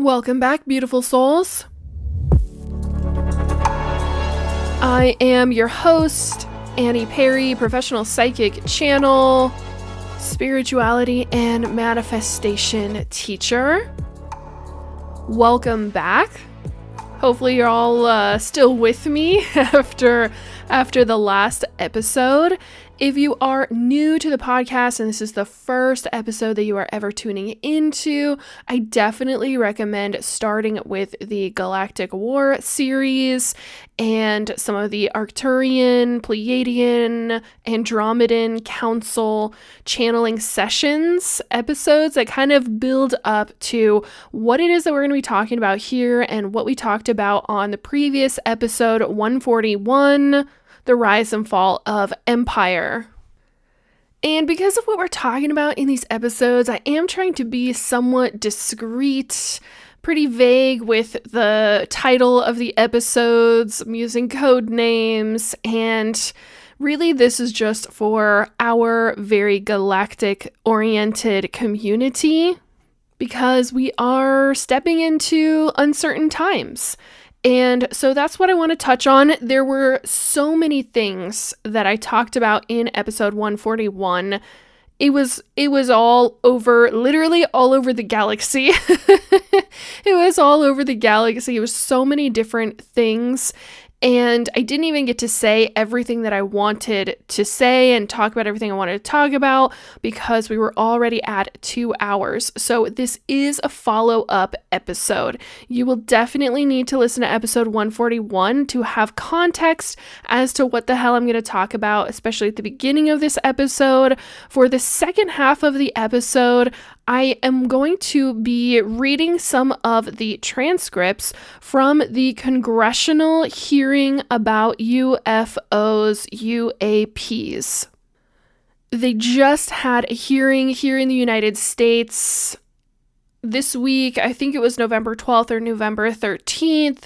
Welcome back, beautiful souls. I am your host, Annie Perry, professional psychic channel, spirituality and manifestation teacher. Welcome back. Hopefully you're all still with me after the last episode. If you are new to the podcast and this is the first episode that you are ever tuning into, I definitely recommend starting with the Galactic War series and some of the Arcturian, Pleiadian, Andromedan Council channeling sessions episodes that kind of build up to what it is that we're going to be talking about here and what we talked about on the previous episode 141. The rise and fall of empire. And because of what we're talking about in these episodes, I am trying to be somewhat discreet, pretty vague with the title of the episodes. I'm using code names, and really this is just for our very galactic-oriented community because we are stepping into uncertain times. And so that's what I want to touch on. There were so many things that I talked about in episode 141. It was all over, literally all over the galaxy. It was all over the galaxy. It was so many different things. And I didn't even get to say everything that I wanted to say and talk about everything I wanted to talk about because we were already at 2 hours. So this is a follow-up episode. You will definitely need to listen to episode 141 to have context as to what the hell I'm going to talk about, especially at the beginning of this episode. For the second half of the episode, I am going to be reading some of the transcripts from the congressional hearing about UFOs, UAPs. They just had a hearing here in the United States this week. I think it was November 12th or November 13th.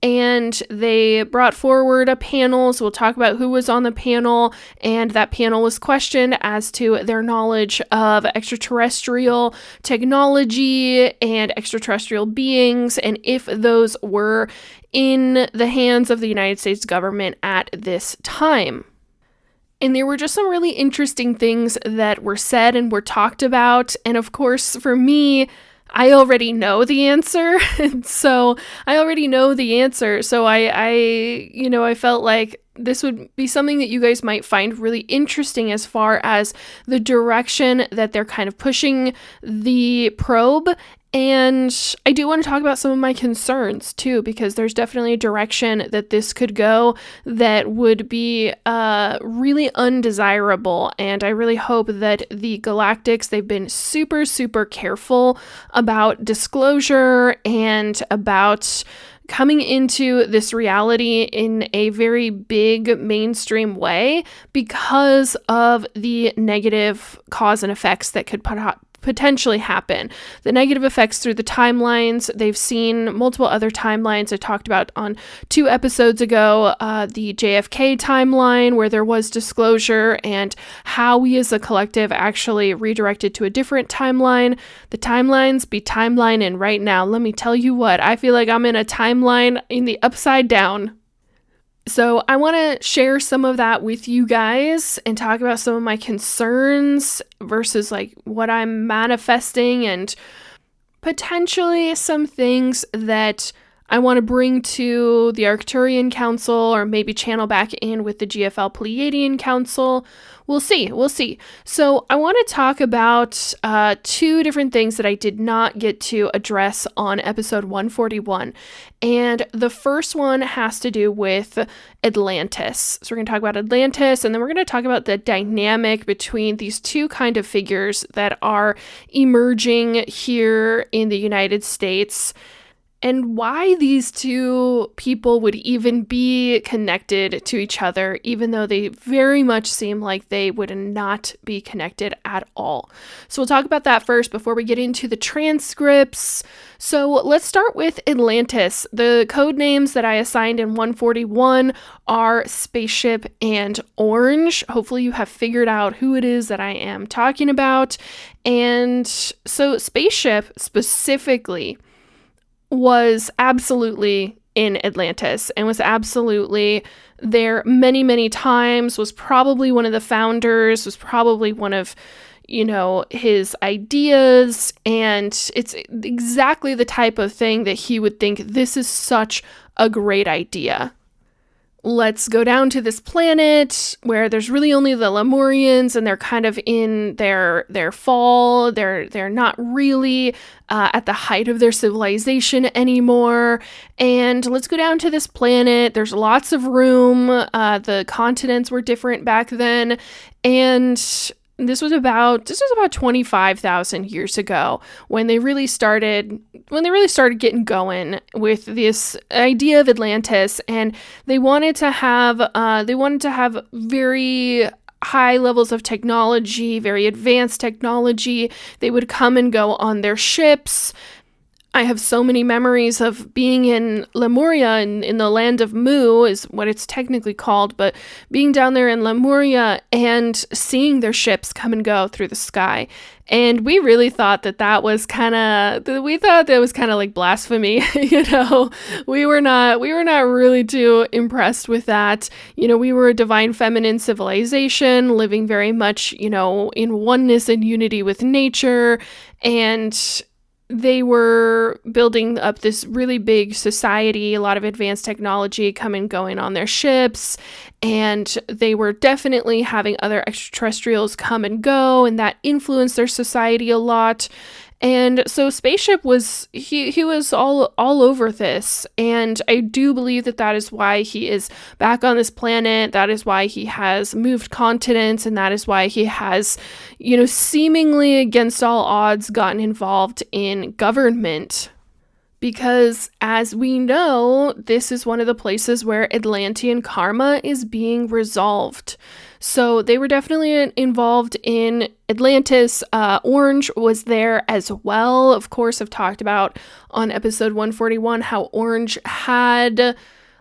And they brought forward a panel, so we'll talk about who was on the panel, and that panel was questioned as to their knowledge of extraterrestrial technology and extraterrestrial beings, and if those were in the hands of the United States government at this time. And there were just some really interesting things that were said and were talked about, and of course, for me, I already know the answer. So I felt like this would be something that you guys might find really interesting as far as the direction that they're kind of pushing the probe. And I do want to talk about some of my concerns too, because there's definitely a direction that this could go that would be really undesirable. And I really hope that the Galactics, they've been super, super careful about disclosure and about coming into this reality in a very big mainstream way because of the negative cause and effects that could potentially happen. The negative effects through the timelines. They've seen multiple other timelines I talked about on 2 episodes ago, the JFK timeline where there was disclosure and how we as a collective actually redirected to a different timeline. The timelines be timelining right now. Let me tell you what, I feel like I'm in a timeline in the upside down. So I want to share some of that with you guys and talk about some of my concerns versus like what I'm manifesting and potentially some things that I want to bring to the Arcturian Council or maybe channel back in with the GFL Pleiadian Council. We'll see. So I want to talk about 2 different things that I did not get to address on episode 141. And the first one has to do with Atlantis. So we're going to talk about Atlantis, and then we're going to talk about the dynamic between these 2 kind of figures that are emerging here in the United States, and why these 2 people would even be connected to each other, even though they very much seem like they would not be connected at all. So we'll talk about that first before we get into the transcripts. So let's start with Atlantis. The code names that I assigned in 141 are Spaceship and Orange. Hopefully you have figured out who it is that I am talking about. And so Spaceship specifically was absolutely in Atlantis and was absolutely there many, many times, was probably one of the founders, was probably one of, his ideas. And it's exactly the type of thing that he would think, this is such a great idea. Let's go down to this planet where there's really only the Lemurians, and they're kind of in their fall. They're not really at the height of their civilization anymore. And let's go down to this planet. There's lots of room. The continents were different back then, and this was about 25,000 years ago when they really started getting going with this idea of Atlantis, and they wanted to have very high levels of technology, very advanced technology. They would come and go on their ships. I have so many memories of being in Lemuria, in the land of Mu is what it's technically called, but being down there in Lemuria and seeing their ships come and go through the sky. And we really thought that was kind of like blasphemy. We were not really too impressed with that. We were a divine feminine civilization living very much, in oneness and unity with nature. And they were building up this really big society, a lot of advanced technology coming going on their ships, and they were definitely having other extraterrestrials come and go, and that influenced their society a lot. And so Spaceship was, he was all over this, and I do believe that is why he is back on this planet. That is why he has moved continents, and that is why he has, seemingly against all odds gotten involved in government. Because as we know, this is one of the places where Atlantean Karma is being resolved. So they were definitely involved in Atlantis. Orange was there as well. Of course, I've talked about on episode 141 how Orange had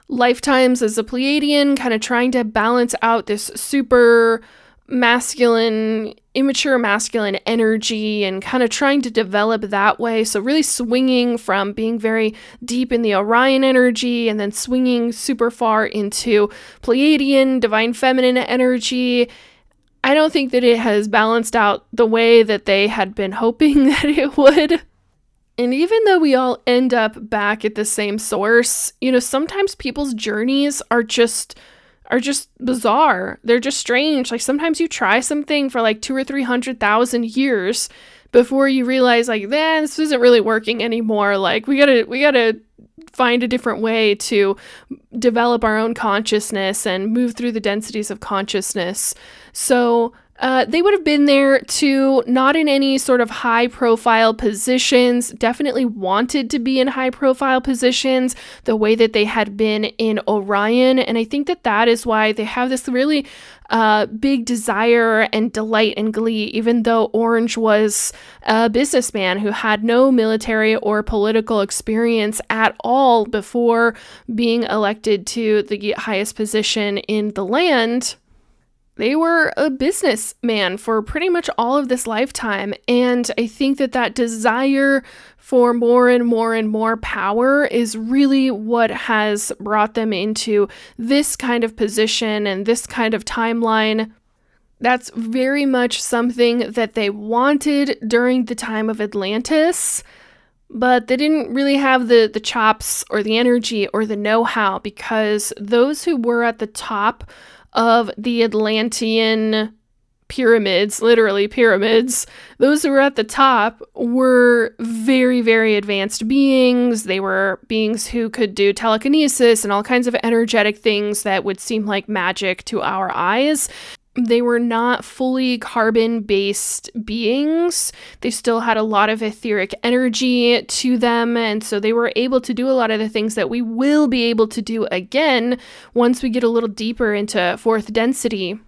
lifetimes as a Pleiadian, kind of trying to balance out this super masculine, immature masculine energy and kind of trying to develop that way. So really swinging from being very deep in the Orion energy and then swinging super far into Pleiadian, divine feminine energy. I don't think that it has balanced out the way that they had been hoping that it would. And even though we all end up back at the same source, sometimes people's journeys are just bizarre. They're just strange. Like sometimes you try something for like 200,000 or 300,000 years before you realize like, this isn't really working anymore. Like we gotta find a different way to develop our own consciousness and move through the densities of consciousness. So they would have been there too, not in any sort of high profile positions, definitely wanted to be in high profile positions the way that they had been in Orion. And I think that is why they have this really big desire and delight and glee, even though Orange was a businessman who had no military or political experience at all before being elected to the highest position in the land. They were a businessman for pretty much all of this lifetime, and I think that desire for more and more and more power is really what has brought them into this kind of position and this kind of timeline. That's very much something that they wanted during the time of Atlantis, but they didn't really have the chops or the energy or the know-how, because those who were at the top of the Atlantean pyramids, literally pyramids, those who were at the top were very, very advanced beings. They were beings who could do telekinesis and all kinds of energetic things that would seem like magic to our eyes. They were not fully carbon-based beings. They still had a lot of etheric energy to them, and so they were able to do a lot of the things that we will be able to do again once we get a little deeper into fourth density.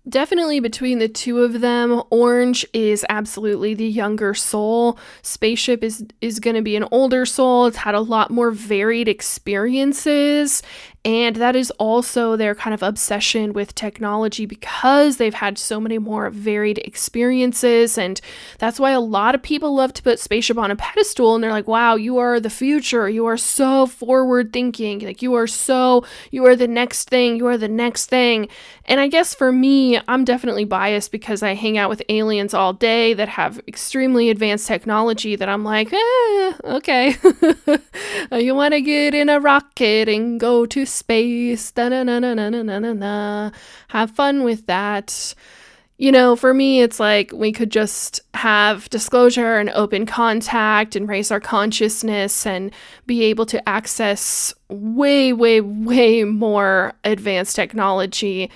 Definitely between the two of them, Orange is absolutely the younger soul. Spaceship is going to be an older soul. It's had a lot more varied experiences, and that is also their kind of obsession with technology because they've had so many more varied experiences, and that's why a lot of people love to put Spaceship on a pedestal, and they're like, wow, you are the future. You are so forward thinking. Like, you are the next thing. You are the next thing. And I guess for me, I'm definitely biased because I hang out with aliens all day that have extremely advanced technology that I'm like, okay. You want to get in a rocket and go to space. Da-na-na-na-na-na-na-na. Have fun with that. You know, for me, it's like we could just have disclosure and open contact and raise our consciousness and be able to access way, way, way more advanced technology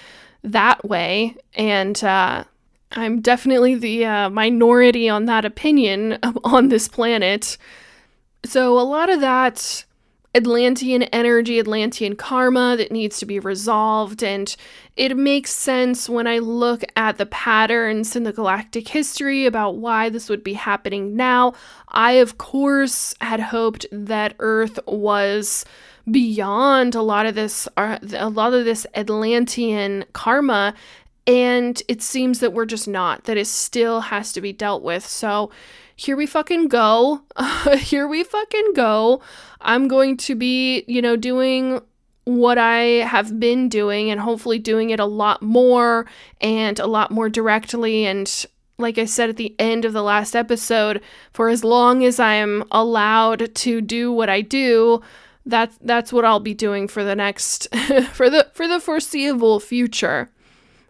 that way. And I'm definitely the minority on that opinion on this planet. So a lot of that Atlantean energy, Atlantean karma that needs to be resolved, and it makes sense when I look at the patterns in the galactic history about why this would be happening now. I, of course, had hoped that Earth was beyond a lot of this Atlantean karma, and it seems that we're just not, that it still has to be dealt with. So here we fucking go. I'm going to be, doing what I have been doing and hopefully doing it a lot more and a lot more directly. And like I said at the end of the last episode, for as long as I am allowed to do what I do, that's what I'll be doing for the next, for the foreseeable future.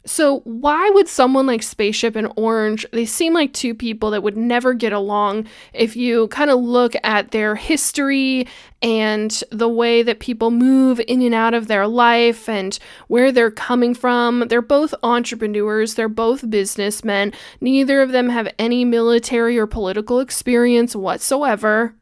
So why would someone like Spaceship and Orange, they seem like two people that would never get along if you kind of look at their history and the way that people move in and out of their life and where they're coming from. They're both entrepreneurs. They're both businessmen. Neither of them have any military or political experience whatsoever.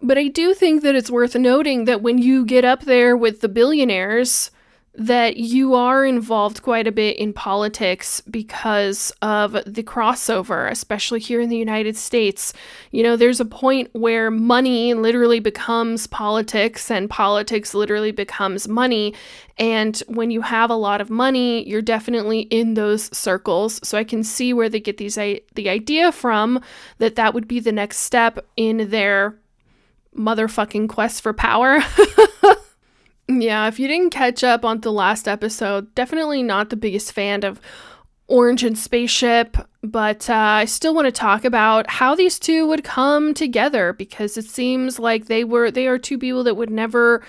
But I do think that it's worth noting that when you get up there with the billionaires, that you are involved quite a bit in politics because of the crossover, especially here in the United States. There's a point where money literally becomes politics and politics literally becomes money. And when you have a lot of money, you're definitely in those circles. So I can see where they get the idea from that would be the next step in their motherfucking quest for power. Yeah, if you didn't catch up on the last episode, definitely not the biggest fan of Orange and Spaceship, but I still want to talk about how these two would come together because it seems like they are two people that would never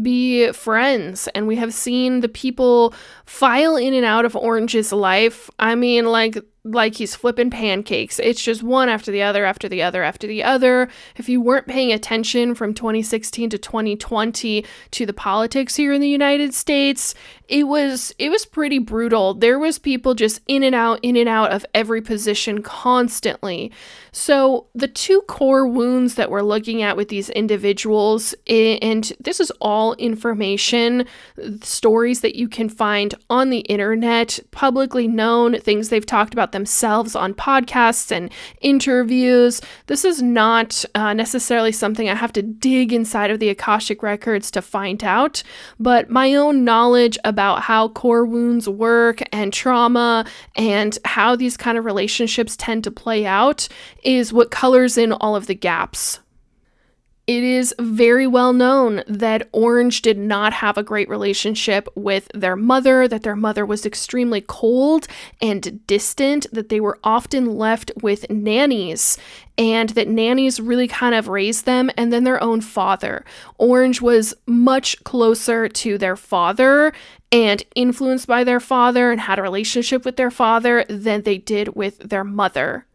be friends, and we have seen the people file in and out of Orange's life. I mean, like he's flipping pancakes. It's just one after the other, after the other, after the other. If you weren't paying attention from 2016 to 2020 to the politics here in the United States, it was pretty brutal. There was people just in and out of every position constantly. So the two core wounds that we're looking at with these individuals, and this is all information, stories that you can find on the internet, publicly known, things they've talked about themselves on podcasts and interviews. This is not necessarily something I have to dig inside of the Akashic records to find out, but my own knowledge about how core wounds work and trauma and how these kind of relationships tend to play out is what colors in all of the gaps. It is very well known that Orange did not have a great relationship with their mother, that their mother was extremely cold and distant, that they were often left with nannies, and that nannies really kind of raised them, and then their own father. Orange was much closer to their father and influenced by their father and had a relationship with their father than they did with their mother.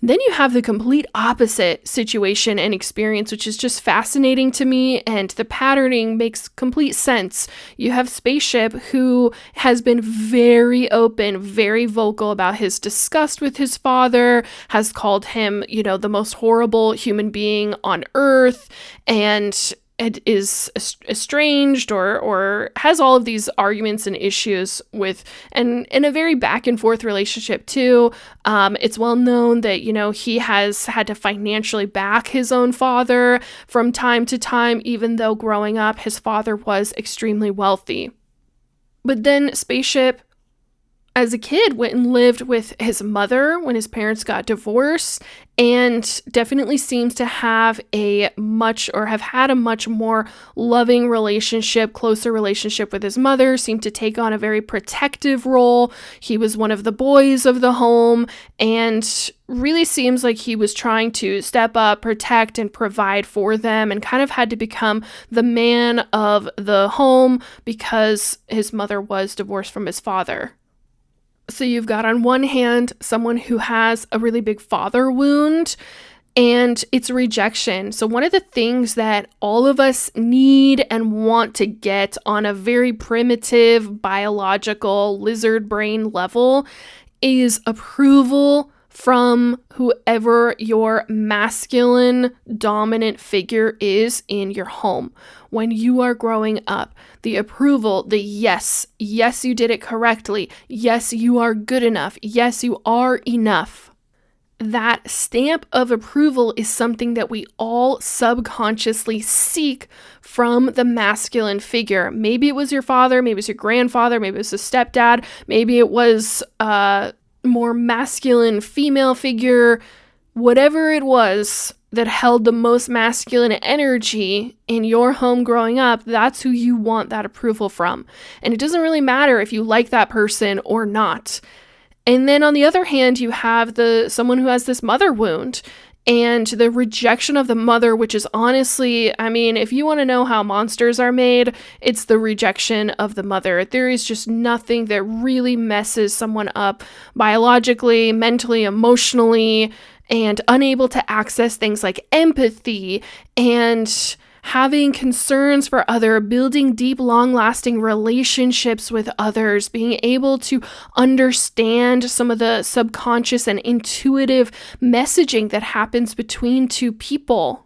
Then you have the complete opposite situation and experience, which is just fascinating to me, and the patterning makes complete sense. You have Spaceship, who has been very open, very vocal about his disgust with his father, has called him, the most horrible human being on Earth, and is estranged or has all of these arguments and issues with, and in a very back and forth relationship too. It's well known that, he has had to financially back his own father from time to time, even though growing up, his father was extremely wealthy. But then Spaceship, as a kid, went and lived with his mother when his parents got divorced, and definitely seems to have had a much more loving relationship, closer relationship with his mother, seemed to take on a very protective role. He was one of the boys of the home, and really seems like he was trying to step up, protect, and provide for them, and kind of had to become the man of the home because his mother was divorced from his father. So you've got on one hand someone who has a really big father wound, and it's rejection. So one of the things that all of us need and want to get on a very primitive biological lizard brain level is approval from whoever your masculine dominant figure is in your home. When you are growing up, the approval, the yes, you did it correctly. Yes, you are good enough. Yes, you are enough. That stamp of approval is something that we all subconsciously seek from the masculine figure. Maybe it was your father, maybe it was your grandfather, maybe it was a stepdad, maybe it was more masculine female figure, whatever it was that held the most masculine energy in your home growing up, that's who you want that approval from. And it doesn't really matter if you like that person or not. And then on the other hand, you have someone who has this mother wound and the rejection of the mother, which is honestly, if you want to know how monsters are made, it's the rejection of the mother. There is just nothing that really messes someone up biologically, mentally, emotionally, and unable to access things like empathy and having concerns for building deep, long-lasting relationships with others, being able to understand some of the subconscious and intuitive messaging that happens between two people.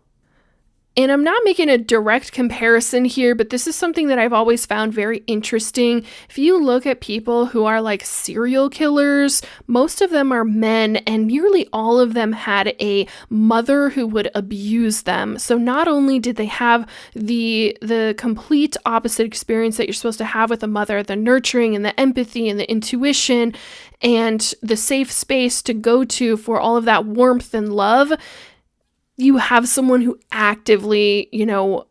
And I'm not making a direct comparison here, but this is something that I've always found very interesting. If you look at people who are like serial killers, most of them are men, and nearly all of them had a mother who would abuse them. So not only did they have the complete opposite experience that you're supposed to have with a mother, the nurturing and the empathy and the intuition and the safe space to go to for all of that warmth and love, you have someone who actively,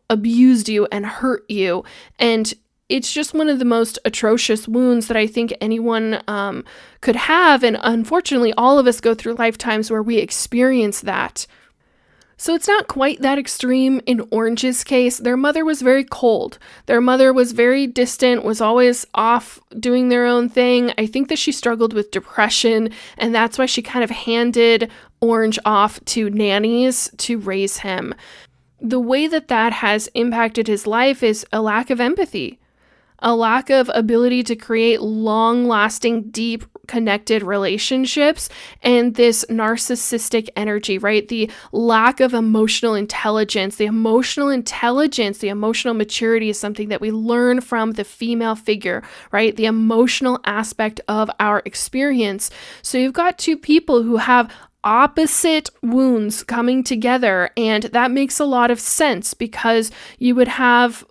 abused you and hurt you. And it's just one of the most atrocious wounds that I think anyone could have. And unfortunately, all of us go through lifetimes where we experience that. So it's not quite that extreme in Orange's case. Their mother was very cold. Their mother was very distant, was always off doing their own thing. I think that she struggled with depression, and that's why she kind of handed Orange off to nannies to raise him. The way that has impacted his life is a lack of empathy, a lack of ability to create long-lasting, deep, connected relationships, and this narcissistic energy, right? The lack of emotional intelligence. The emotional maturity is something that we learn from the female figure, right? The emotional aspect of our experience. So you've got two people who have opposite wounds coming together, and that makes a lot of sense because you would have,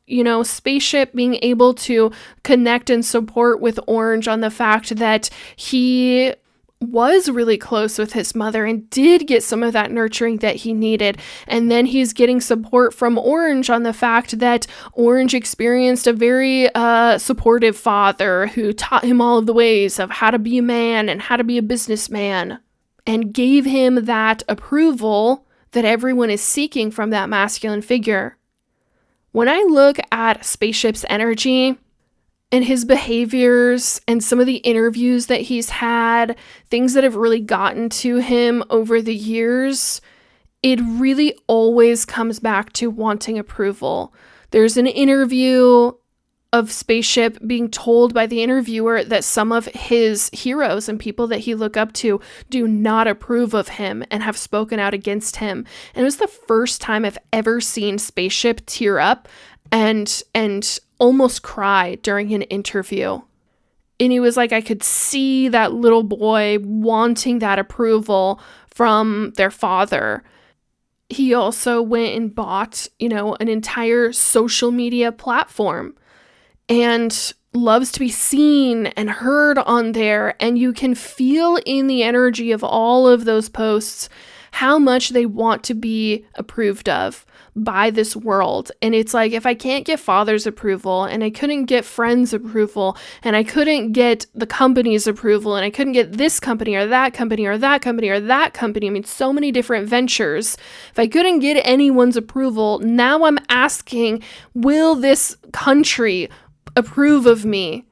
Spaceship being able to connect and support with Orange on the fact that he was really close with his mother and did get some of that nurturing that he needed. And then he's getting support from Orange on the fact that Orange experienced a very supportive father who taught him all of the ways of how to be a man and how to be a businessman, and gave him that approval that everyone is seeking from that masculine figure. When I look at Spaceship's energy and his behaviors and some of the interviews that he's had, things that have really gotten to him over the years, it really always comes back to wanting approval. There's an interview of Spaceship being told by the interviewer that some of his heroes and people that he look up to do not approve of him and have spoken out against him. And it was the first time I've ever seen Spaceship tear up and almost cry during an interview. And he was like, I could see that little boy wanting that approval from their father. He also went and bought, an entire social media platform and loves to be seen and heard on there. And you can feel in the energy of all of those posts how much they want to be approved of by this world. And it's like, if I can't get father's approval, and I couldn't get friends' approval, and I couldn't get the company's approval, and I couldn't get this company or that company or that company or that company, I mean, so many different ventures. If I couldn't get anyone's approval, now I'm asking, will this country approve of me?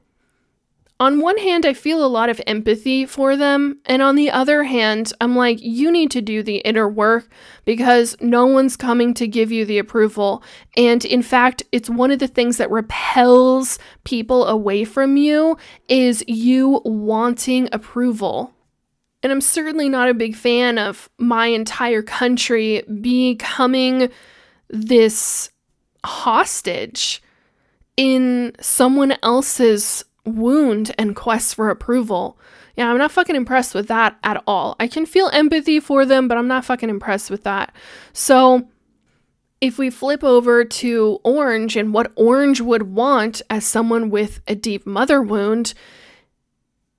On one hand, I feel a lot of empathy for them. And on the other hand, I'm like, you need to do the inner work because no one's coming to give you the approval. And in fact, it's one of the things that repels people away from you is you wanting approval. And I'm certainly not a big fan of my entire country becoming this hostage in someone else's wound and quest for approval. Yeah, I'm not fucking impressed with that at all. I can feel empathy for them, but I'm not fucking impressed with that. So if we flip over to Orange and what Orange would want as someone with a deep mother wound,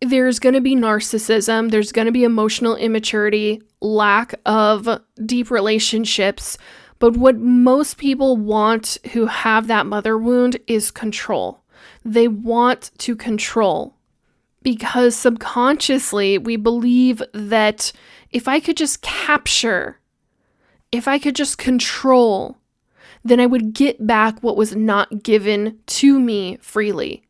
there's going to be narcissism, there's going to be emotional immaturity, lack of deep relationships. But what most people want who have that mother wound is control. They want to control because subconsciously we believe that if I could just capture, if I could just control, then I would get back what was not given to me freely.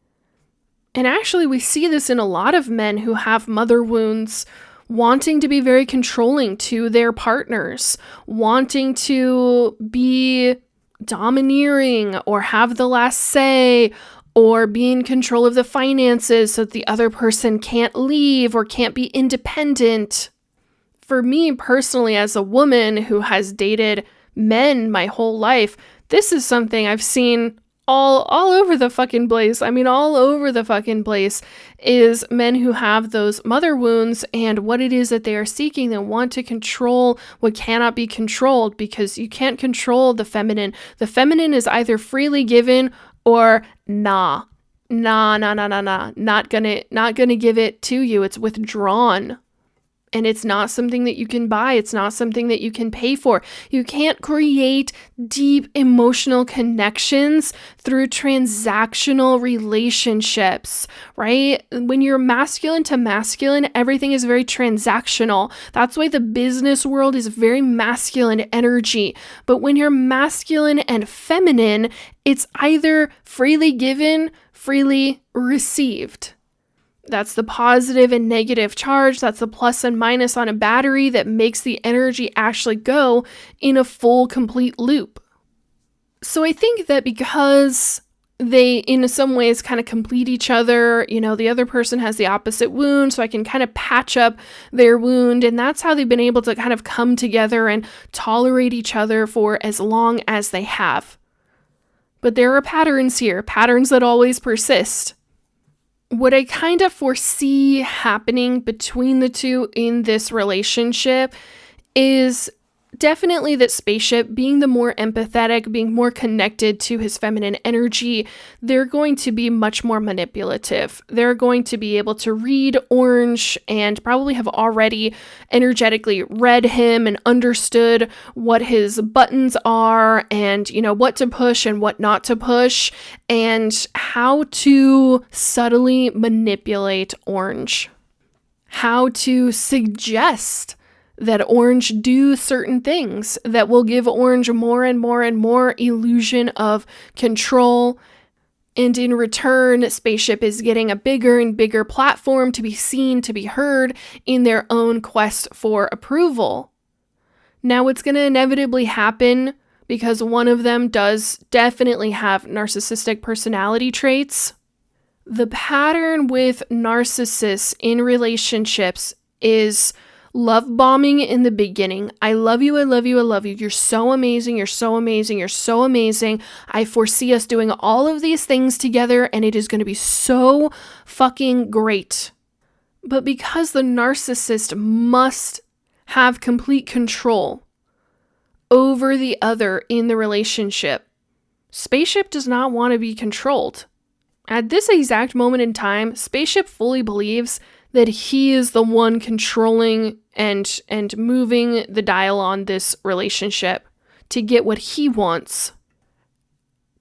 And actually we see this in a lot of men who have mother wounds, wanting to be very controlling to their partners, wanting to be domineering or have the last say, or be in control of the finances so that the other person can't leave or can't be independent. For me personally, as a woman who has dated men my whole life, this is something I've seen all over the fucking place. I mean, all over the fucking place is men who have those mother wounds and what it is that they are seeking. They want to control what cannot be controlled because you can't control the feminine. The feminine is either freely given or not gonna give it to you. It's withdrawn. And it's not something that you can buy. It's not something that you can pay for. You can't create deep emotional connections through transactional relationships, right? When you're masculine to masculine, everything is very transactional. That's why the business world is very masculine energy. But when you're masculine and feminine, it's either freely given, freely received. That's the positive and negative charge. That's the plus and minus on a battery that makes the energy actually go in a full, complete loop. So I think that because they, in some ways, kind of complete each other, the other person has the opposite wound, so I can kind of patch up their wound. And that's how they've been able to kind of come together and tolerate each other for as long as they have. But there are patterns here, patterns that always persist. What I kind of foresee happening between the two in this relationship is definitely that Spaceship, being the more empathetic, being more connected to his feminine energy, they're going to be much more manipulative. They're going to be able to read Orange and probably have already energetically read him and understood what his buttons are and, what to push and what not to push and how to subtly manipulate Orange. How to suggest that Orange do certain things that will give Orange more and more and more illusion of control. And in return, Spaceship is getting a bigger and bigger platform to be seen, to be heard in their own quest for approval. Now, what's going to inevitably happen because one of them does definitely have narcissistic personality traits. The pattern with narcissists in relationships is love bombing in the beginning. I love you, I love you, I love you. You're so amazing, you're so amazing, you're so amazing. I foresee us doing all of these things together and it is going to be so fucking great. But because the narcissist must have complete control over the other in the relationship, Spaceship does not want to be controlled. At this exact moment in time, Spaceship fully believes that he is the one controlling and moving the dial on this relationship to get what he wants.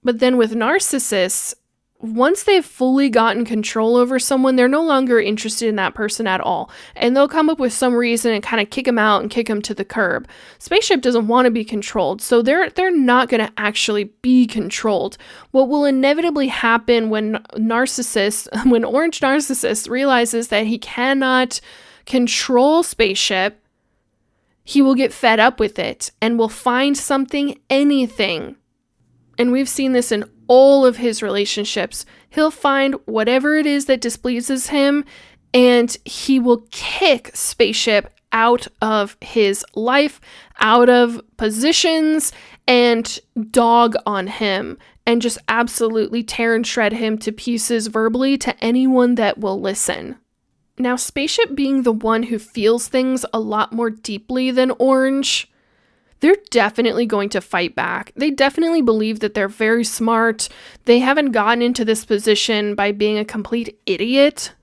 But then with narcissists, once they've fully gotten control over someone, they're no longer interested in that person at all. And they'll come up with some reason and kind of kick him out and kick him to the curb. Spaceship doesn't want to be controlled, so they're not going to actually be controlled. What will inevitably happen when Orange Narcissist realizes that he cannot control Spaceship, he will get fed up with it and will find something, anything. And we've seen this in all of his relationships. He'll find whatever it is that displeases him, and he will kick Spaceship out of his life, out of positions, and dog on him, and just absolutely tear and shred him to pieces verbally to anyone that will listen. Now, Spaceship being the one who feels things a lot more deeply than Orange, they're definitely going to fight back. They definitely believe that they're very smart. They haven't gotten into this position by being a complete idiot.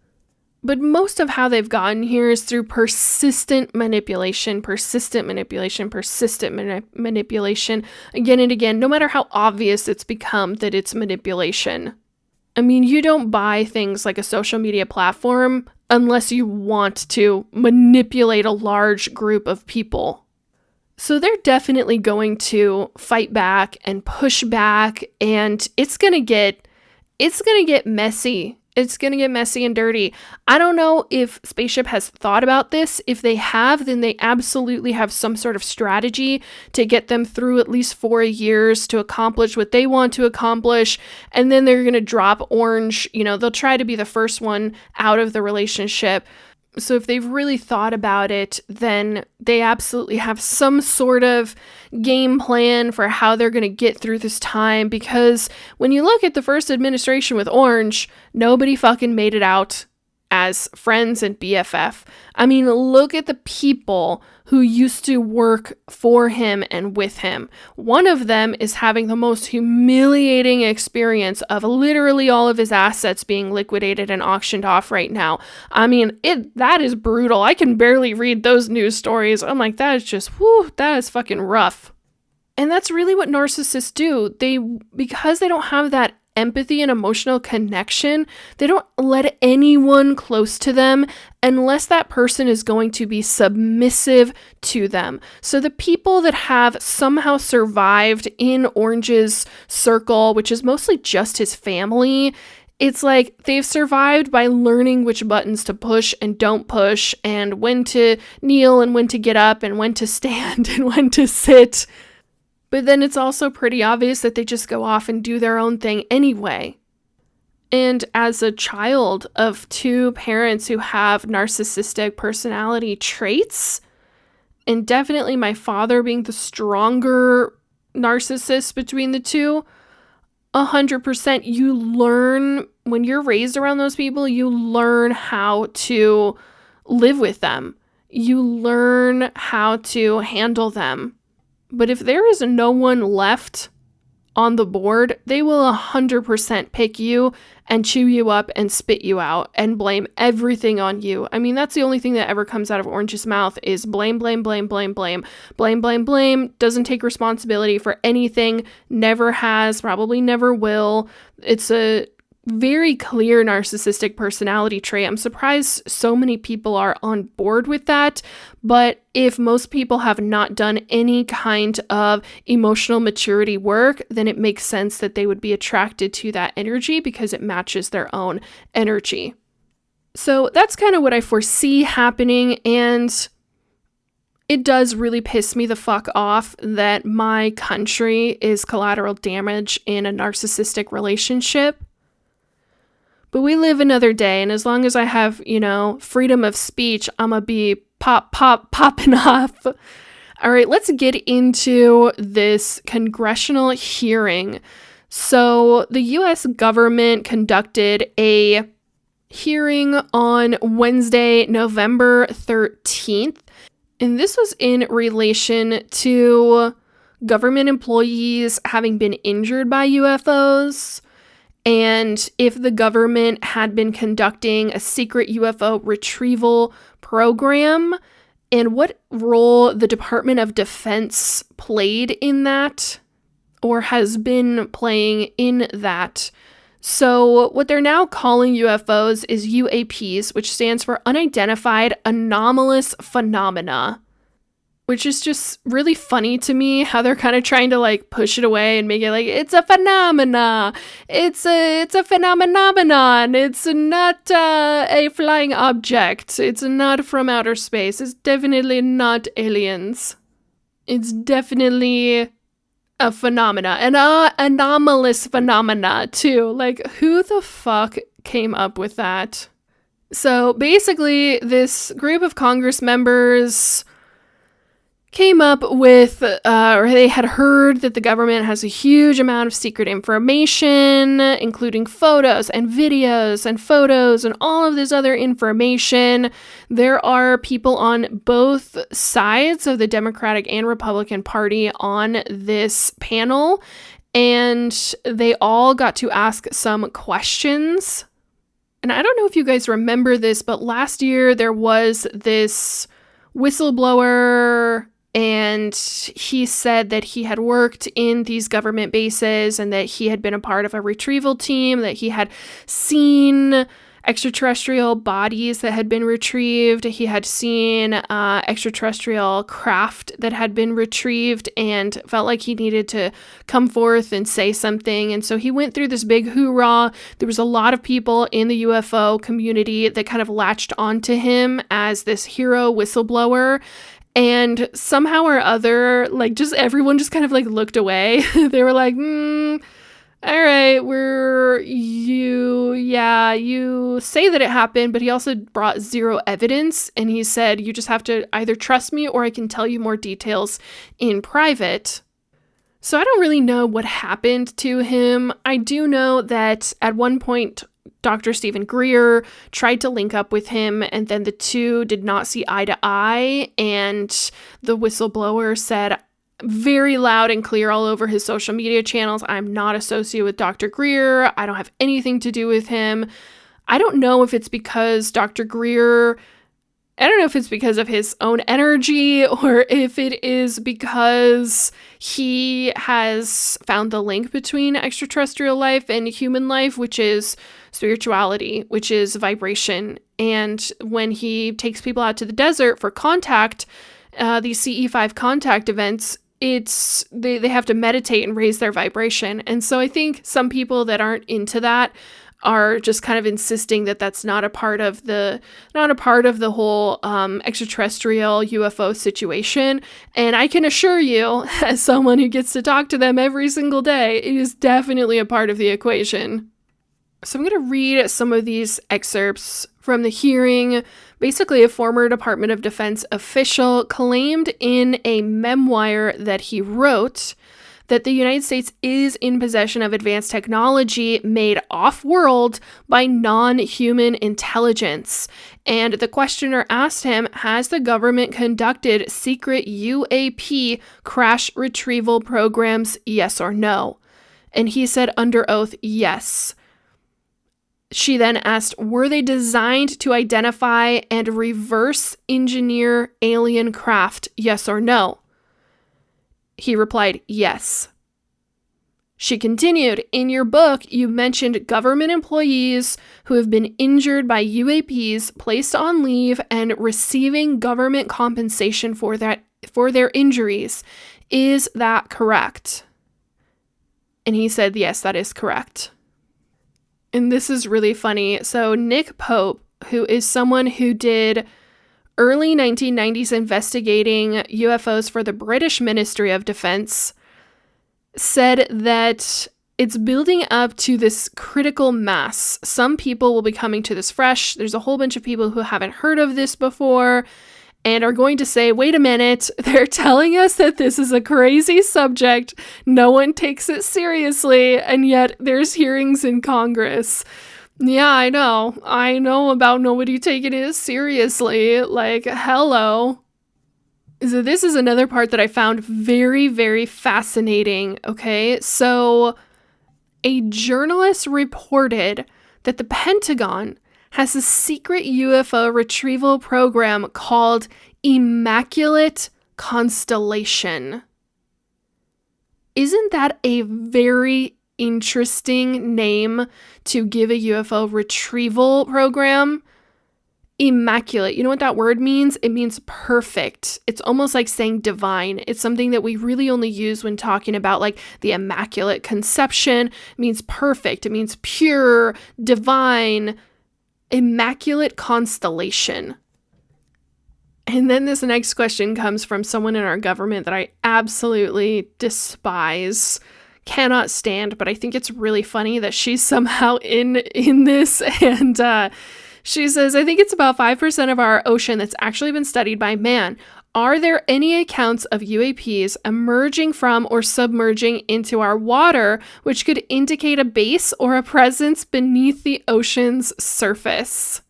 But most of how they've gotten here is through persistent manipulation, again and again, no matter how obvious it's become that it's manipulation. I mean, you don't buy things like a social media platform unless you want to manipulate a large group of people. So they're definitely going to fight back and push back, and it's going to get messy. It's going to get messy and dirty. I don't know if Spaceship has thought about this. If they have, then they absolutely have some sort of strategy to get them through at least 4 years to accomplish what they want to accomplish. And then they're going to drop Orange. You know, they'll try to be the first one out of the relationship. So if they've really thought about it, then they absolutely have some sort of game plan for how they're going to get through this time. Because when you look at the first administration with Orange, nobody fucking made it out as friends and BFF. I mean, look at the people who used to work for him and with him. One of them is having the most humiliating experience of literally all of his assets being liquidated and auctioned off right now. I mean, that is brutal. I can barely read those news stories. I'm like, that is just, that is fucking rough. And that's really what narcissists do. Because they don't have that empathy and emotional connection, they don't let anyone close to them unless that person is going to be submissive to them. So the people that have somehow survived in Orange's circle, which is mostly just his family, it's like they've survived by learning which buttons to push and don't push, and when to kneel and when to get up and when to stand and when to sit. But then it's also pretty obvious that they just go off and do their own thing anyway. And as a child of two parents who have narcissistic personality traits, and definitely my father being the stronger narcissist between the two, 100% you learn, when you're raised around those people, you learn how to live with them. You learn how to handle them. But if there is no one left on the board, they will 100% pick you and chew you up and spit you out and blame everything on you. I mean, that's the only thing that ever comes out of Orange's mouth is blame, blame, blame, blame, blame, blame, blame, blame. Doesn't take responsibility for anything, never has, probably never will. It's a very clear narcissistic personality trait. I'm surprised so many people are on board with that, but if most people have not done any kind of emotional maturity work, then it makes sense that they would be attracted to that energy because it matches their own energy. So that's kind of what I foresee happening, and it does really piss me the fuck off that my country is collateral damage in a narcissistic relationship. But we live another day, and as long as I have, freedom of speech, I'm gonna be popping off. All right, let's get into this congressional hearing. So the U.S. government conducted a hearing on Wednesday, November 13th, and this was in relation to government employees having been injured by UFOs. And if the government had been conducting a secret UFO retrieval program, and what role the Department of Defense played in that, or has been playing in that. So what they're now calling UFOs is UAPs, which stands for Unidentified Anomalous Phenomena, which is just really funny to me how they're kind of trying to push it away and make it it's a phenomena. It's a phenomenon. It's not a flying object. It's not from outer space. It's definitely not aliens. It's definitely a phenomena, an anomalous phenomena too. Who the fuck came up with that? So basically, this group of Congress members came up with, or they had heard that the government has a huge amount of secret information, including photos and videos and photos and all of this other information. There are people on both sides of the Democratic and Republican Party on this panel, and they all got to ask some questions. And I don't know if you guys remember this, but last year there was this whistleblower, and he said that he had worked in these government bases and that he had been a part of a retrieval team, that he had seen extraterrestrial bodies that had been retrieved. He had seen extraterrestrial craft that had been retrieved and felt like he needed to come forth and say something. And so he went through this big hoorah. There was a lot of people in the UFO community that kind of latched onto him as this hero whistleblower. And somehow or other, everyone just kind of looked away. They were like, all right, you say that it happened, but he also brought zero evidence. And he said, you just have to either trust me or I can tell you more details in private. So I don't really know what happened to him. I do know that at one point, Dr. Stephen Greer tried to link up with him, and then the two did not see eye to eye, and the whistleblower said very loud and clear all over his social media channels, I'm not associated with Dr. Greer. I don't have anything to do with him. I don't know if it's because Dr. Greer, I don't know if it's because of his own energy or if it is because he has found the link between extraterrestrial life and human life, which is spirituality, which is vibration. And when he takes people out to the desert for contact, these CE5 contact events, they have to meditate and raise their vibration. And so I think some people that aren't into that are just kind of insisting that that's not a part of the whole extraterrestrial UFO situation. And I can assure you, as someone who gets to talk to them every single day, it is definitely a part of the equation. So I'm going to read some of these excerpts from the hearing. Basically, a former Department of Defense official claimed in a memoir that he wrote that the United States is in possession of advanced technology made off-world by non-human intelligence. And the questioner asked him, has the government conducted secret UAP crash retrieval programs, yes or no? And he said under oath, yes. She then asked, were they designed to identify and reverse engineer alien craft, yes or no? He replied, yes. She continued, in your book, you mentioned government employees who have been injured by UAPs, placed on leave, and receiving government compensation for their injuries. Is that correct? And he said, yes, that is correct. And this is really funny. So Nick Pope, who is someone who did early 1990s investigating UFOs for the British Ministry of Defense said that it's building up to this critical mass. Some people will be coming to this fresh. There's a whole bunch of people who haven't heard of this before and are going to say, wait a minute, they're telling us that this is a crazy subject. No one takes it seriously, and yet there's hearings in Congress. Yeah, I know about nobody taking it seriously. Like, hello. So this is another part that I found very, very fascinating, okay? So a journalist reported that the Pentagon has a secret UFO retrieval program called Immaculate Constellation. Isn't that a very interesting name to give a UFO retrieval program? Immaculate. You know what that word means? It means perfect. It's almost like saying divine. It's something that we really only use when talking about like the Immaculate Conception. It means perfect. It means pure, divine, Immaculate Constellation. And then this next question comes from someone in our government that I absolutely despise, cannot stand, but I think it's really funny that she's somehow in this. And she says, I think it's about 5% of our ocean that's actually been studied by man. Are there any accounts of UAPs emerging from or submerging into our water, which could indicate a base or a presence beneath the ocean's surface?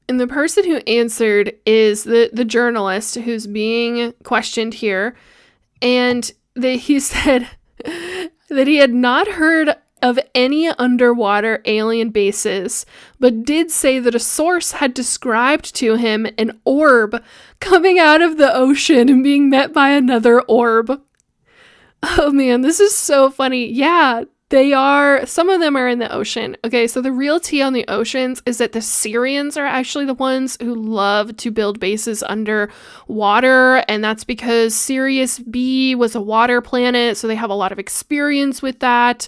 And the person who answered is the journalist who's being questioned here. And he said that he had not heard of any underwater alien bases, but did say that a source had described to him an orb coming out of the ocean and being met by another orb. Oh man, this is so funny. Yeah, they are. Some of them are in the ocean. Okay, so the real tea on the oceans is that the Syrians are actually the ones who love to build bases underwater, and that's because Sirius B was a water planet, so they have a lot of experience with that.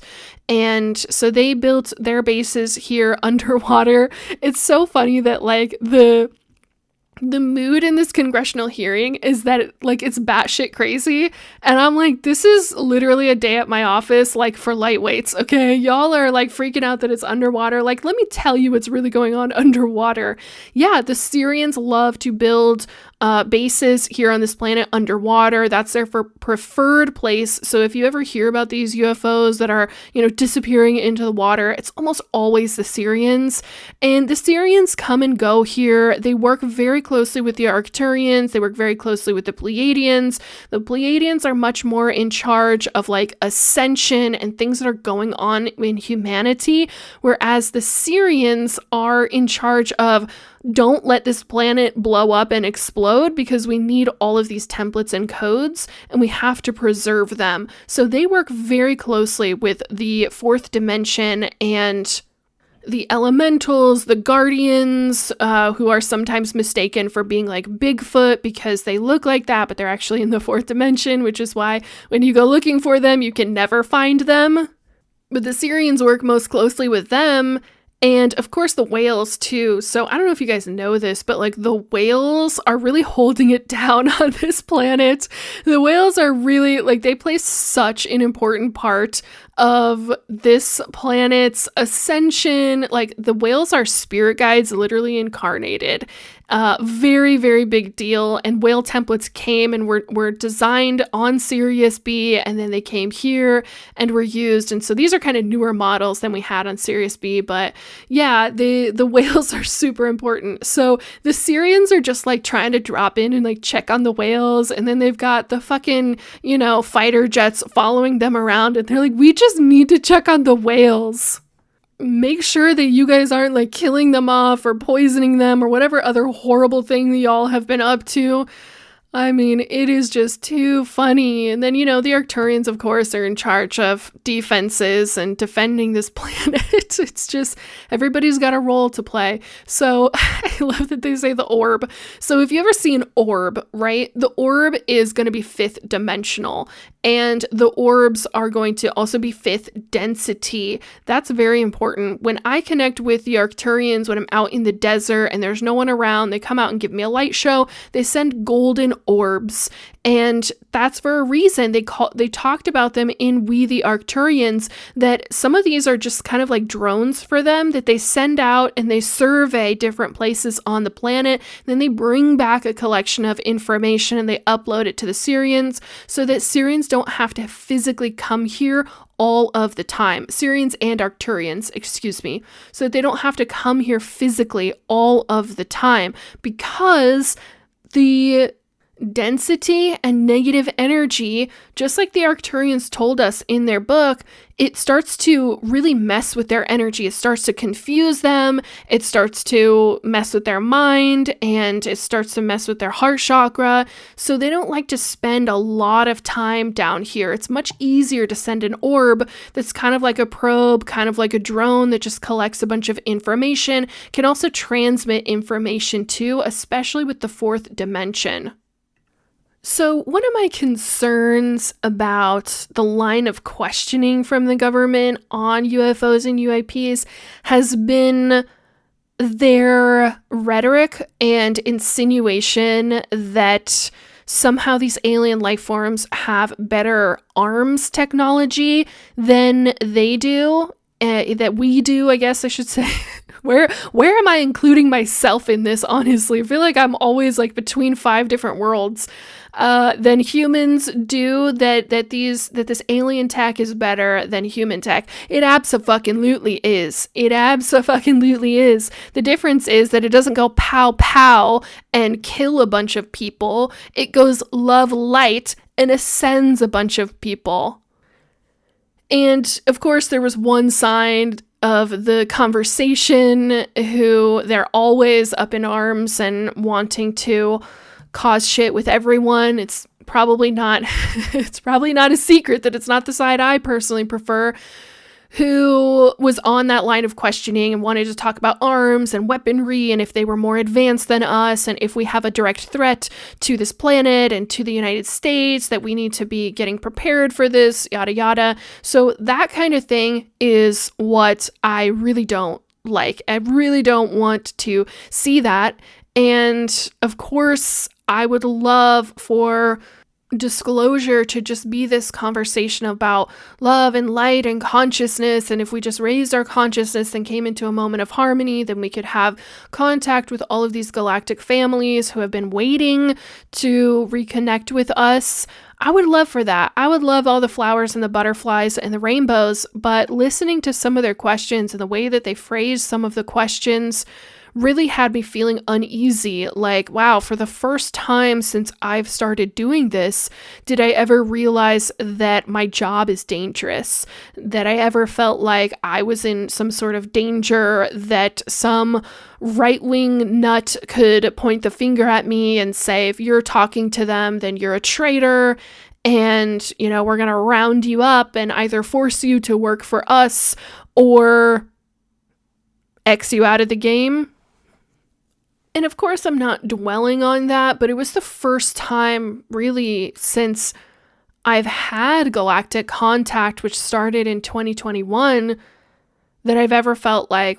And so they built their bases here underwater. It's so funny that like the mood in this congressional hearing is that it's batshit crazy. And I'm like, this is literally a day at my office, like for lightweights. Okay. Y'all are like freaking out that it's underwater. Like, let me tell you what's really going on underwater. Yeah. The Syrians love to build bases here on this planet underwater. That's their preferred place. So if you ever hear about these UFOs that are, disappearing into the water, it's almost always the Syrians. And the Syrians come and go here. They work very closely with the Arcturians. They work very closely with the Pleiadians. The Pleiadians are much more in charge of like ascension and things that are going on in humanity, whereas the Syrians are in charge of don't let this planet blow up and explode because we need all of these templates and codes and we have to preserve them. So they work very closely with the fourth dimension and the elementals, the guardians, who are sometimes mistaken for being like Bigfoot because they look like that, but they're actually in the fourth dimension, which is why when you go looking for them, you can never find them. But the Syrians work most closely with them. And of course the whales too. So I don't know if you guys know this, but like the whales are really holding it down on this planet. The whales are really they play such an important part of this planet's ascension. Like the whales are spirit guides literally incarnated. Very, very big deal. And whale templates came and were designed on Sirius B, and then they came here and were used. And so these are kind of newer models than we had on Sirius B. But yeah, the whales are super important. So the Syrians are just like trying to drop in and like check on the whales. And then they've got the fucking, fighter jets following them around. And they're like, we just need to check on the whales. Make sure that you guys aren't like killing them off or poisoning them or whatever other horrible thing that y'all have been up to. I mean, it is just too funny. And then, the Arcturians, of course, are in charge of defenses and defending this planet. It's just, everybody's got a role to play. So I love that they say the orb. So if you ever see an orb, right, the orb is going to be fifth dimensional. And the orbs are going to also be 5th density. That's very important. When I connect with the Arcturians, when I'm out in the desert and there's no one around, they come out and give me a light show. They send golden orbs. And that's for a reason. They talked about them in We the Arcturians, that some of these are just kind of like drones for them that they send out and they survey different places on the planet. Then they bring back a collection of information and they upload it to the Syrians so that Syrians don't have to physically come here all of the time. Syrians and Arcturians, excuse me, so that they don't have to come here physically all of the time, because the density and negative energy, just like the Arcturians told us in their book, it starts to really mess with their energy. It starts to confuse them. It starts to mess with their mind, and it starts to mess with their heart chakra. So they don't like to spend a lot of time down here. It's much easier to send an orb that's kind of like a probe, kind of like a drone that just collects a bunch of information, can also transmit information too, especially with the 4th dimension. So one of my concerns about the line of questioning from the government on UFOs and UAPs has been their rhetoric and insinuation that somehow these alien life forms have better arms technology than they do, that we do, I guess I should say. Where am I including myself in this, honestly? I feel like I'm always like between 5 different worlds. Than humans do, that this alien tech is better than human tech. It abso-fucking-lutely is. It abso-fucking-lutely is. The difference is that it doesn't go pow pow and kill a bunch of people. It goes love light and ascends a bunch of people. And of course there was one side of the conversation who they're always up in arms and wanting to cause shit with everyone. It's probably not a secret that it's not the side I personally prefer, who was on that line of questioning and wanted to talk about arms and weaponry and if they were more advanced than us and if we have a direct threat to this planet and to the United States, that we need to be getting prepared for this, yada yada. So that kind of thing is what I really don't like. I really don't want to see that. And of course, I would love for disclosure to just be this conversation about love and light and consciousness. And if we just raised our consciousness and came into a moment of harmony, then we could have contact with all of these galactic families who have been waiting to reconnect with us. I would love for that. I would love all the flowers and the butterflies and the rainbows, but listening to some of their questions and the way that they phrase some of the questions really had me feeling uneasy. Like, wow, for the first time since I've started doing this, did I ever realize that my job is dangerous? That I ever felt like I was in some sort of danger, that some right-wing nut could point the finger at me and say, if you're talking to them, then you're a traitor, and, you know, we're going to round you up and either force you to work for us or X you out of the game. And of course, I'm not dwelling on that, but it was the first time really since I've had galactic contact, which started in 2021, that I've ever felt like,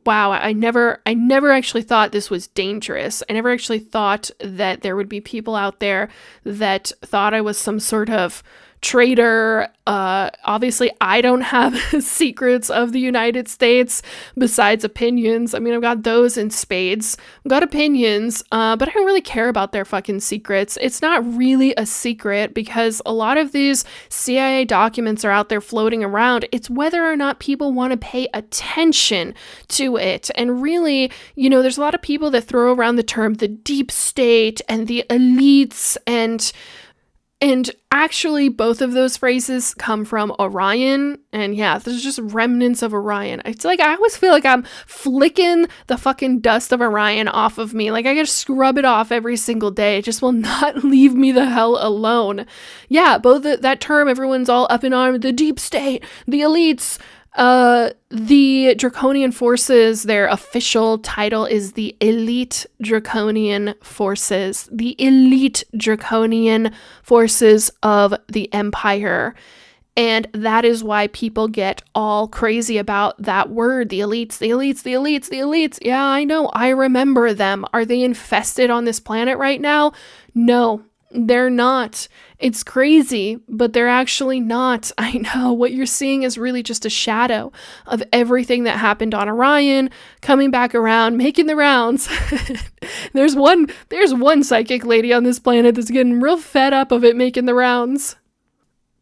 wow, I never actually thought this was dangerous. I never actually thought that there would be people out there that thought I was some sort of traitor. Obviously, I don't have secrets of the United States besides opinions. I mean, I've got those in spades. I've got opinions, but I don't really care about their fucking secrets. It's not really a secret because a lot of these CIA documents are out there floating around. It's whether or not people want to pay attention to it. And really, you know, there's a lot of people that throw around the term the deep state and the elites, and actually, both of those phrases come from Orion. And yeah, there's just remnants of Orion. It's like, I always feel like I'm flicking the fucking dust of Orion off of me. Like, I gotta scrub it off every single day. It just will not leave me the hell alone. Yeah, both that term, everyone's all up in arms, the deep state, the elites. The Draconian Forces, their official title is the Elite Draconian Forces. The Elite Draconian Forces of the Empire. And that is why people get all crazy about that word, the elites, the elites, the elites, the elites. Yeah, I know. I remember them. Are they infested on this planet right now? No, they're not. It's crazy, but they're actually not. I know. What you're seeing is really just a shadow of everything that happened on Orion, coming back around, making the rounds. There's one psychic lady on this planet that's getting real fed up of it making the rounds.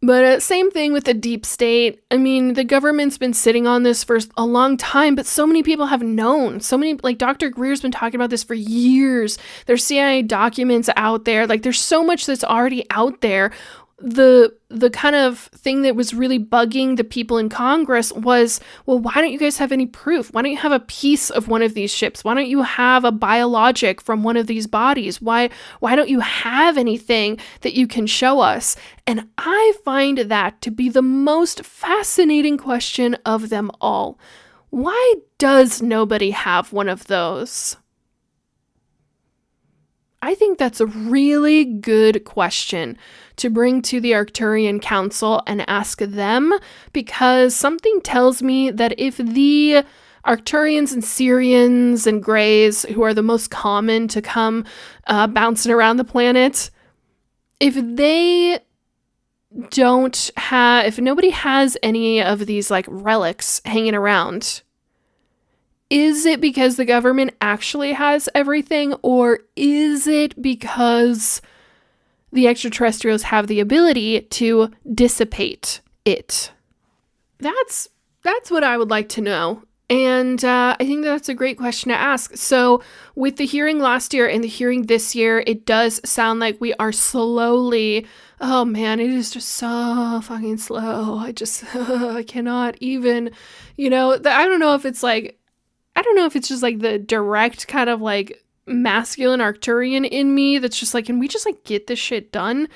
But same thing with the deep state. I mean, the government's been sitting on this for a long time, but so many people have known. So many, like Dr. Greer's been talking about this for years. There's CIA documents out there. Like there's so much that's already out there. The kind of thing that was really bugging the people in Congress was, well, why don't you guys have any proof? Why don't you have a piece of one of these ships? Why don't you have a biologic from one of these bodies? Why don't you have anything that you can show us? And I find that to be the most fascinating question of them all. Why does nobody have one of those? I think that's a really good question to bring to the Arcturian Council and ask them, because something tells me that if the Arcturians and Syrians and Greys, who are the most common to come bouncing around the planet, if nobody has any of these like relics hanging around, is it because the government actually has everything, or is it because the extraterrestrials have the ability to dissipate it? That's what I would like to know. And I think that's a great question to ask. So with the hearing last year and the hearing this year, it does sound like we are slowly, oh man, it is just so fucking slow. I cannot even, I don't know if it's just like the direct kind of like masculine Arcturian in me that's just like, can we just like get this shit done?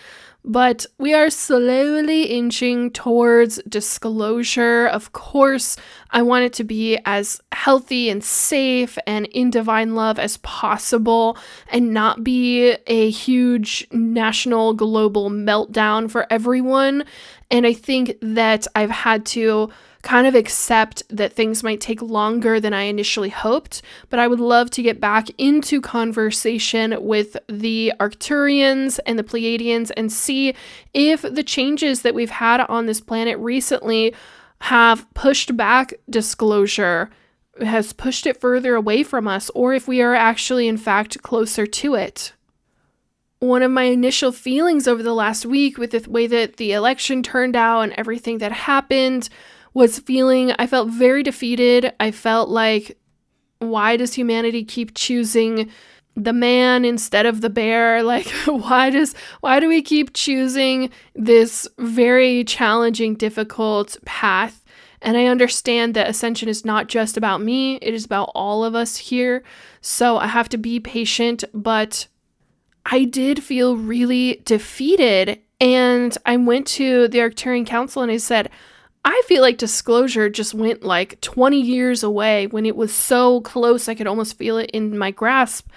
But we are slowly inching towards disclosure. Of course, I want it to be as healthy and safe and in divine love as possible and not be a huge national global meltdown for everyone. And I think that I've had to kind of accept that things might take longer than I initially hoped, but I would love to get back into conversation with the Arcturians and the Pleiadians and see if the changes that we've had on this planet recently have pushed back disclosure, has pushed it further away from us, or if we are actually in fact closer to it. One of my initial feelings over the last week with the way that the election turned out and everything that happened was I felt very defeated. I felt like, why does humanity keep choosing the man instead of the bear? Like, why do we keep choosing this very challenging, difficult path? And I understand that ascension is not just about me. It is about all of us here. So I have to be patient, but I did feel really defeated. And I went to the Arcturian Council and I said, I feel like disclosure just went like 20 years away when it was so close I could almost feel it in my grasp.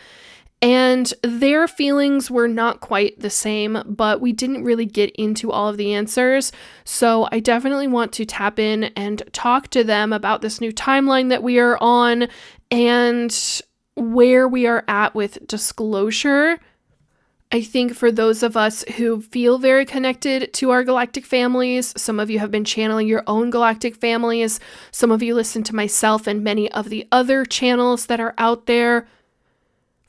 And their feelings were not quite the same, but we didn't really get into all of the answers. So I definitely want to tap in and talk to them about this new timeline that we are on and where we are at with disclosure. I think for those of us who feel very connected to our galactic families, some of you have been channeling your own galactic families. Some of you listen to myself and many of the other channels that are out there.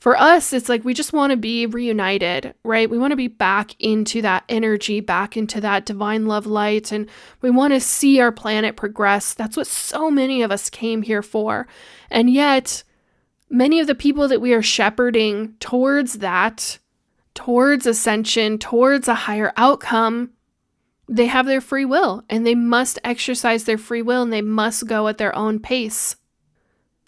For us, it's like we just want to be reunited, right? We want to be back into that energy, back into that divine love light, and we want to see our planet progress. That's what so many of us came here for. And yet, many of the people that we are shepherding towards that, towards ascension, towards a higher outcome, they have their free will and they must exercise their free will and they must go at their own pace.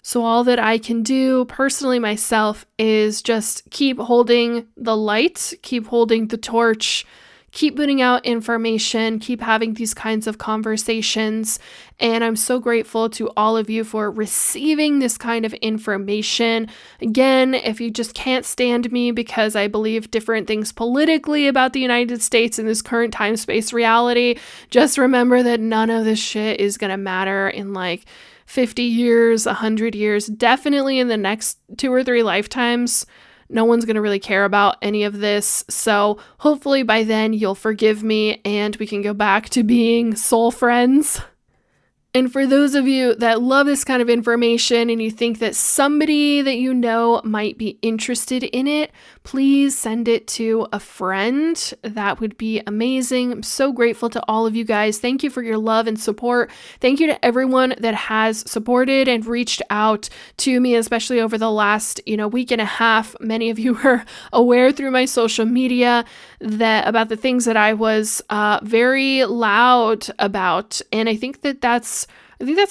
So all that I can do personally myself is just keep holding the light, keep holding the torch, keep putting out information, keep having these kinds of conversations. And I'm so grateful to all of you for receiving this kind of information. Again, if you just can't stand me because I believe different things politically about the United States in this current time-space reality, just remember that none of this shit is going to matter in like 50 years, 100 years, definitely in the next 2 or 3 lifetimes. No one's going to really care about any of this. So hopefully by then you'll forgive me and we can go back to being soul friends. And for those of you that love this kind of information and you think that somebody that you know might be interested in it, please send it to a friend. That would be amazing. I'm so grateful to all of you guys. Thank you for your love and support. Thank you to everyone that has supported and reached out to me, especially over the last, week and a half. Many of you were aware through my social media about the things that I was very loud about. And I think that's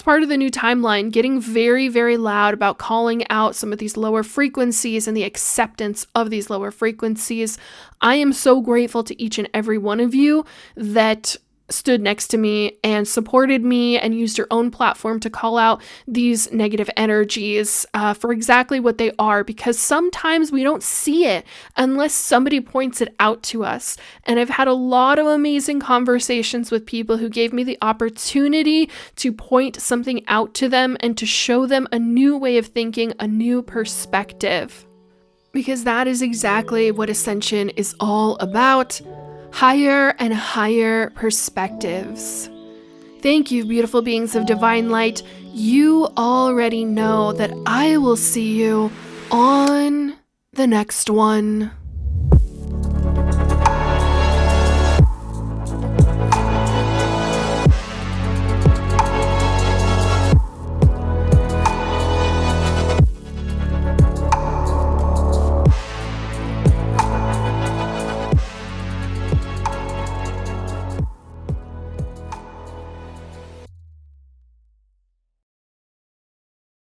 part of the new timeline, getting very, very loud about calling out some of these lower frequencies and the acceptance of these lower frequencies. I am so grateful to each and every one of you that stood next to me and supported me and used your own platform to call out these negative energies for exactly what they are, because sometimes we don't see it unless somebody points it out to us. And I've had a lot of amazing conversations with people who gave me the opportunity to point something out to them and to show them a new way of thinking, a new perspective. Because that is exactly what Ascension is all about. Higher and higher perspectives. Thank you, beautiful beings of divine light. You already know that I will see you on the next one.